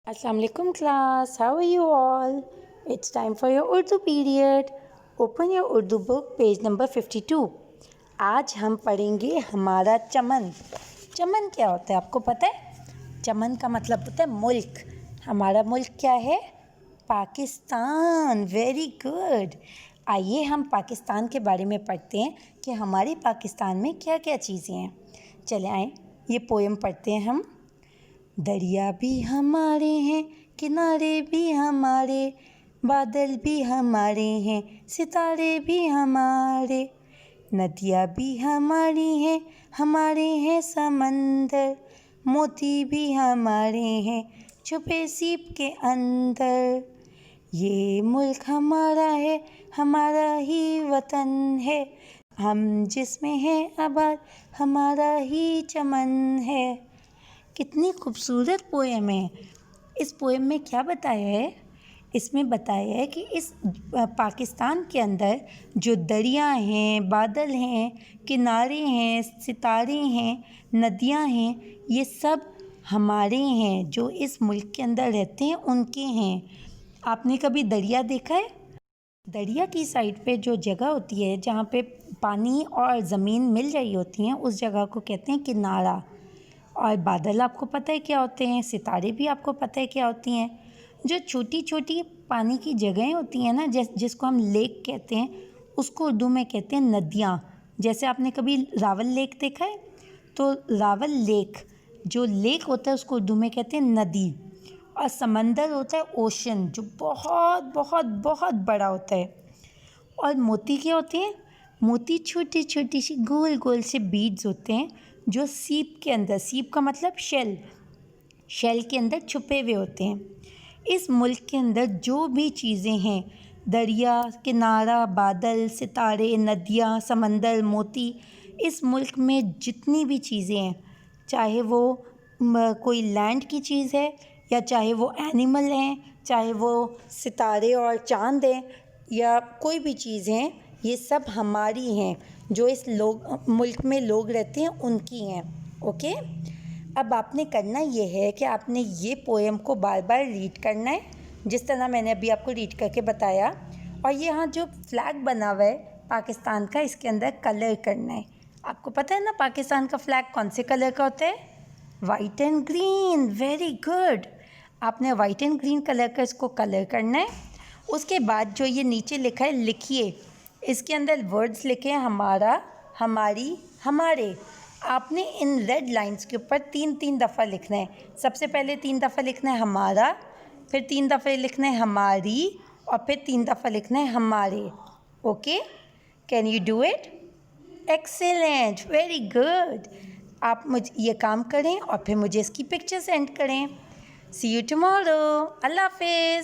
Assalamu alaikum class, how are you all? It's time for your Urdu period. Open your Urdu book, page number 52. आज हम पढ़ेंगे हमारा चमन। चमन क्या होता है आपको पता है? चमन का मतलब होता है मुल्क। हमारा मुल्क क्या है? पाकिस्तान। Very good. आइए हम पाकिस्तान के बारे में पढ़ते हैं कि हमारे पाकिस्तान में क्या क्या चीज़ें हैं। चले आए ये पोएम पढ़ते हैं हम। दरिया भी हमारे हैं, किनारे भी हमारे, बादल भी हमारे हैं, सितारे भी हमारे, नदियाँ भी हमारी हैं, हमारे हैं समंदर, मोती भी हमारे हैं छुपे सीप के अंदर। ये मुल्क हमारा है, हमारा ही वतन है, हम जिसमें हैं आबाद, हमारा ही चमन है। कितनी खूबसूरत पोएम है। इस पोएम में क्या बताया है? इसमें बताया है कि इस पाकिस्तान के अंदर जो दरिया हैं, बादल हैं, किनारे हैं, सितारे हैं, नदियां हैं, ये सब हमारे हैं। जो इस मुल्क के अंदर रहते हैं उनके हैं। आपने कभी दरिया देखा है? दरिया की साइड पे जो जगह होती है जहाँ पे पानी और ज़मीन मिल रही होती हैं उस जगह को कहते हैं किनारा। और बादल आपको पता है क्या होते हैं, सितारे भी आपको पता है क्या होती हैं। जो छोटी छोटी पानी की जगहें होती हैं ना, जिसको हम लेक कहते हैं, उसको उर्दू में कहते हैं नदियाँ। जैसे आपने कभी रावल लेक देखा है, तो रावल लेक जो लेक होता है उसको उर्दू में कहते हैं नदी। और समंदर होता है ओशन, जो बहुत बहुत बहुत बड़ा होता है। और मोती क्या होते हैं? मोती छोटी छोटी सी गोल गोल से बीड्स होते हैं जो सीप के अंदर, सीप का मतलब शेल के अंदर छुपे हुए होते हैं। इस मुल्क के अंदर जो भी चीज़ें हैं, दरिया, किनारा, बादल, सितारे, नदियाँ, समंदर, मोती, इस मुल्क में जितनी भी चीज़ें हैं, चाहे वो कोई लैंड की चीज़ है या चाहे वो एनिमल हैं, चाहे वो सितारे और चाँद हैं या कोई भी चीज़ हैं, ये सब हमारी हैं। जो इस मुल्क में लोग रहते हैं उनकी हैं। ओके, अब आपने करना ये है कि आपने ये पोएम को बार बार रीड करना है, जिस तरह मैंने अभी आपको रीड करके बताया। और ये यहाँ जो फ्लैग बना हुआ है पाकिस्तान का, इसके अंदर कलर करना है। आपको पता है ना पाकिस्तान का फ्लैग कौन से कलर का होता है? White and green. Very good. आपने वाइट एंड ग्रीन कलर का इसको कलर करना है। उसके बाद जो ये नीचे लिखा है लिखिए। इसके अंदर वर्ड्स लिखे हैं हमारा, हमारी, हमारे। आपने इन रेड लाइंस के ऊपर 3-3 दफ़ा लिखना है। सबसे पहले 3 दफ़ा लिखना है हमारा, फिर 3 दफ़ा लिखना है हमारी, और फिर 3 दफ़ा लिखना है हमारे। Okay, can you do it? Excellent, very good. आप मुझे ये काम करें और फिर मुझे इसकी पिक्चर सेंड करें। सी यू टुमारो। अल्लाह हाफिज़।